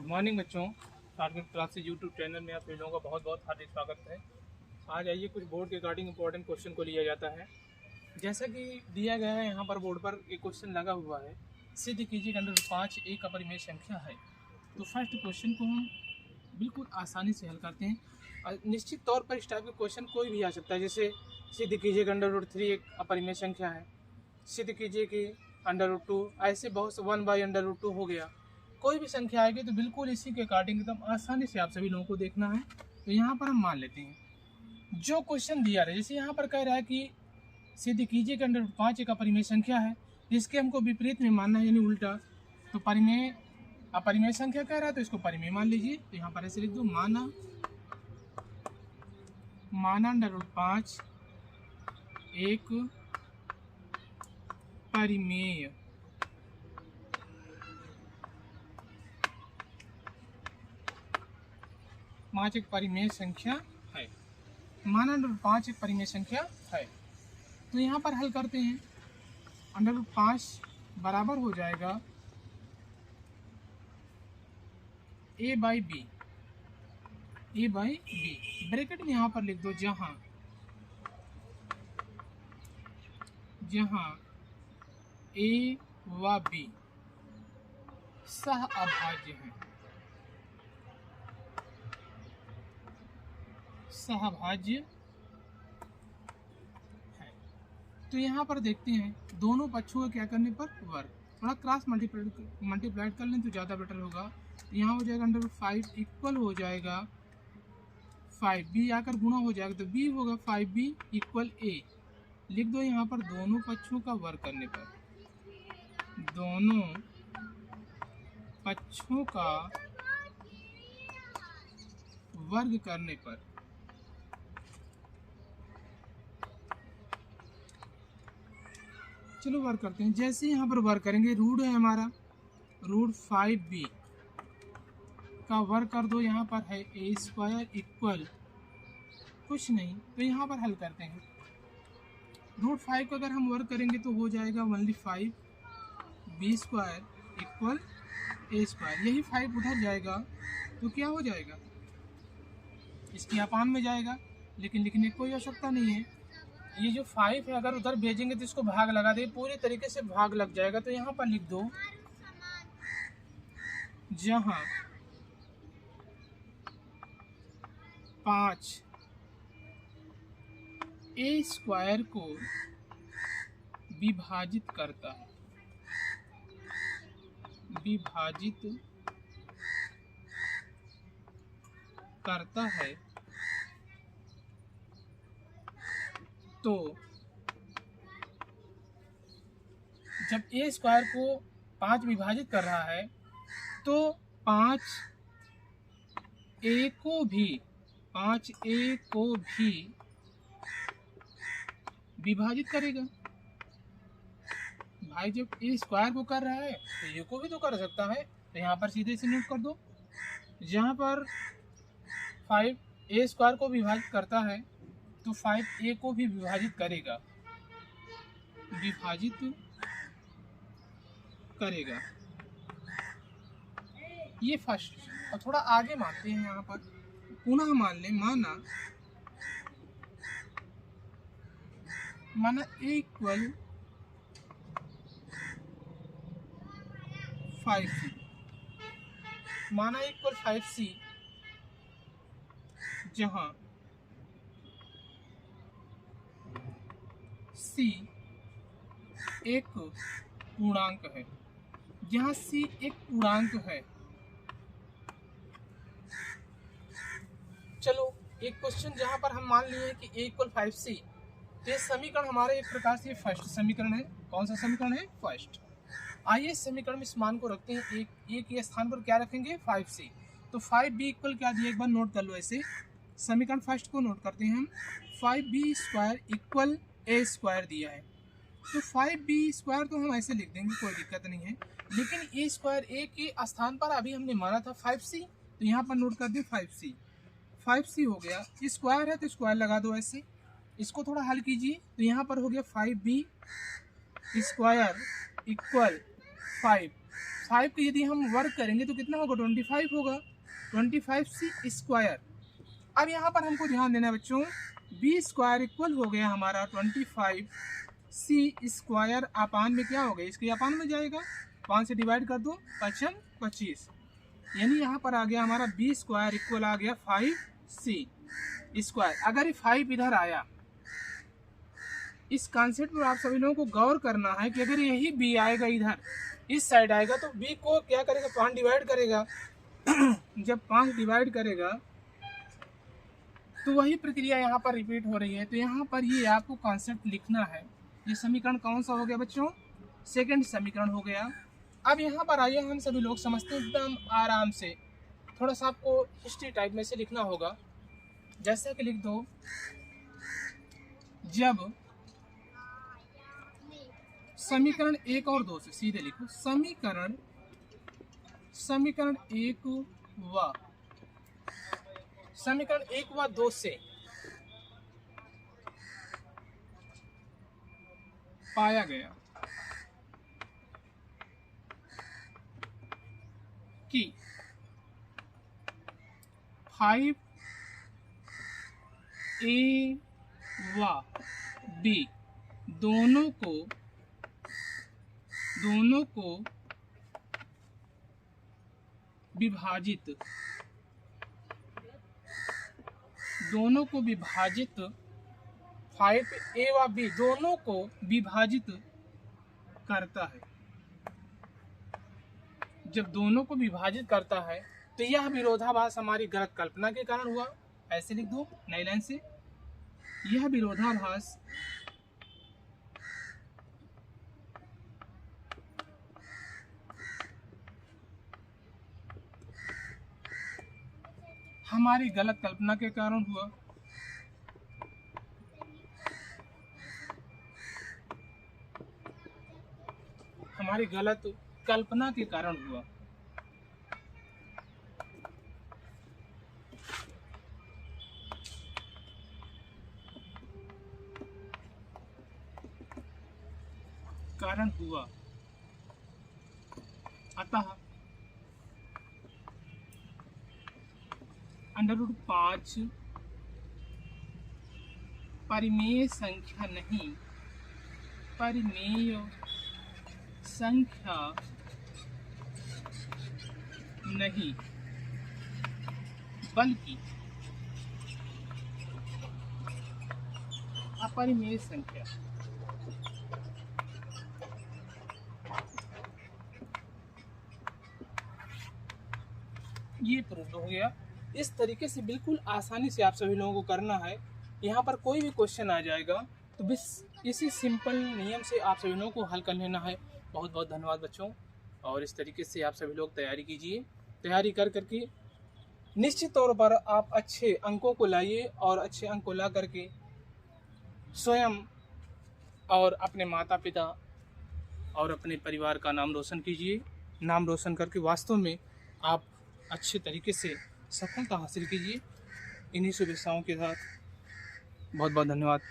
Good morning बच्चों। Target classes YouTube channel में आप सभी लोगों का बहुत बहुत हार्दिक स्वागत है। आज आइए कुछ बोर्ड के रिगार्डिंग इंपॉर्टेंट क्वेश्चन को लिया जाता है। जैसा कि दिया गया है यहाँ पर बोर्ड पर एक क्वेश्चन लगा हुआ है, सिद्ध कीजिए कि अंडर 5 एक अपरिमेय संख्या है। तो फर्स्ट क्वेश्चन को हम बिल्कुल आसानी से हल करते हैं। और निश्चित तौर पर इस टाइप के क्वेश्चन कोई भी आ सकता है, जैसे सिद्ध कीजिए कि अंडर रूट 3 एक अपरिमेय संख्या है, सिद्ध कीजिए कि अंडर रूट 2, ऐसे बहुत से 1/√2 हो गया। कोई भी संख्या आएगी तो बिल्कुल इसी के अकॉर्डिंग एकदम आसानी से आप सभी लोगों को देखना है। तो यहाँ पर हम मान लेते हैं जो क्वेश्चन दिया है, जैसे यहाँ पर कह रहा है कि सिद्ध कीजिए कि अंडर रूट 5 एक अपरिमेय संख्या है, इसके हमको विपरीत में मानना है, यानी उल्टा। तो परिमेय अपरिमेय संख्या कह रहा है तो इसको परिमेय मान लीजिए। तो यहाँ पर ऐसे लिख दो, माना अंडर रूट 5 एक परिमेय पाँच एक परिमेय संख्या है। माना अंडर रूट 5 एक परिमेय संख्या है। तो यहाँ पर हल करते हैं। अंडर रूट 5 बराबर हो जाएगा a/b, ब्रैकेट में यहाँ पर लिख दो, जहाँ a व b सह अभाज्य है, सहभाज्य है। तो यहाँ पर देखते हैं दोनों पक्षों का क्या करने पर वर्ग, थोड़ा क्रॉस मल्टीप्लाइड कर लें तो ज़्यादा बेटर होगा। तो यहाँ हो जाएगा अंडर रूट 5 इक्वल हो जाएगा 5b, आकर गुणा हो जाएगा तो b होगा 5b इक्वल a। लिख दो यहाँ पर दोनों पक्षों का वर्ग करने पर, दोनों पक्षों का वर्ग करने पर चलो वर्क करते हैं। जैसे यहाँ पर वर्क करेंगे, रूट है हमारा, रूट 5b का वर्क कर दो, यहाँ पर है a² इक्वल कुछ नहीं। तो यहाँ पर हल करते हैं। रूट 5 का अगर हम वर्क करेंगे तो हो जाएगा ओनली 5b² इक्वल a²। यही 5 उधर जाएगा तो क्या हो जाएगा, इसकी अपान में जाएगा, लेकिन लिखने की कोई आवश्यकता नहीं है। ये जो 5 है अगर उधर भेजेंगे तो इसको भाग लगा दे, पूरी तरीके से भाग लग जाएगा। तो यहाँ पर लिख दो, जहाँ 5 a² को विभाजित करता है, तो जब a² को 5 विभाजित कर रहा है तो 5a को भी विभाजित करेगा। भाई जब a² को कर रहा है तो a को भी तो कर सकता है। तो यहाँ पर सीधे से नोट कर दो, जहाँ पर 5 a² को विभाजित करता है तो 5a को भी विभाजित करेगा, ये फर्स्ट। और थोड़ा आगे मानते हैं, यहाँ पर पुनः मान लें, माना a इक्वल 5c, माना इक्वल 5c, जहाँ c एक पूर्णांक है, चलो एक क्वेश्चन जहाँ पर हम मान लिए कि a इक्वल 5c, तो ये समीकरण हमारा एक प्रकार से फर्स्ट समीकरण है। कौन सा समीकरण है? फर्स्ट। आइए समीकरण में इस मान को रखते हैं, एक के स्थान पर क्या रखेंगे? 5c। तो 5b इक्वल क्या दिया, एक बार नोट कर लो। ऐसे समीकरण फर्स्ट को नोट करते हैं हम, 5b² इक्वल a² दिया है। तो 5b² तो हम ऐसे लिख देंगे, कोई दिक्कत नहीं है। लेकिन a² के स्थान पर अभी हमने माना था 5c, तो यहाँ पर नोट कर दें 5c हो गया। स्क्वायर है तो स्क्वायर लगा दो ऐसे। इसको थोड़ा हल कीजिए तो यहाँ पर हो गया 5b² इक्वल 5 का यदि हम वर्ग करेंगे तो कितना होगा, 25 होगा, 25c²। अब यहाँ पर हमको ध्यान देना है बच्चों, b² इक्वल हो गया हमारा 25c² अपान में क्या हो गया, इसके अपान में जाएगा, 5 से डिवाइड कर दो, 5 25, यानी यहाँ पर आ गया हमारा b² इक्वल आ गया 5c²। अगर ये 5 इधर आया, इस कॉन्सेप्ट पर आप सभी लोगों को गौर करना है कि अगर यही b आएगा इधर इस साइड आएगा तो b को क्या करेगा, 5 डिवाइड करेगा। जब 5 डिवाइड करेगा तो वही प्रक्रिया यहाँ पर रिपीट हो रही है। तो यहाँ पर ये आपको कॉन्सेप्ट लिखना है। ये समीकरण कौन सा हो गया बच्चों, सेकंड समीकरण हो गया। अब यहाँ पर आइए हम सभी लोग समझते हैं एकदम आराम से, थोड़ा सा आपको हिस्ट्री टाइप में से लिखना होगा। जैसा कि लिख दो, जब समीकरण 1 और 2 से, सीधे लिखो, समीकरण 1 व 2 से पाया गया कि 5a व b दोनों को विभाजित 5a व b दोनों को विभाजित करता है। जब दोनों को विभाजित करता है तो यह विरोधाभास हमारी गलत कल्पना के कारण हुआ। ऐसे लिख दो नई लाइन से, यह विरोधाभास हमारी गलत कल्पना के कारण हुआ। हमारी गलत कल्पना के कारण हुआ। अतः √5 परिमेय संख्या नहीं बल्कि अपरिमेय संख्या। ये प्रूफ हो गया। इस तरीके से बिल्कुल आसानी से आप सभी लोगों को करना है। यहाँ पर कोई भी क्वेश्चन आ जाएगा तो बस इसी सिंपल नियम से आप सभी लोगों को हल कर लेना है। बहुत बहुत धन्यवाद बच्चों। और इस तरीके से आप सभी लोग तैयारी कीजिए। तैयारी करके निश्चित तौर पर आप अच्छे अंकों को लाइए और अच्छे अंक को ला करके स्वयं और अपने माता पिता और अपने परिवार का नाम रोशन कीजिए। नाम रोशन करके वास्तव में आप अच्छे तरीके से सफलता हासिल कीजिए। इन्हीं शुभेच्छाओं के साथ बहुत बहुत धन्यवाद।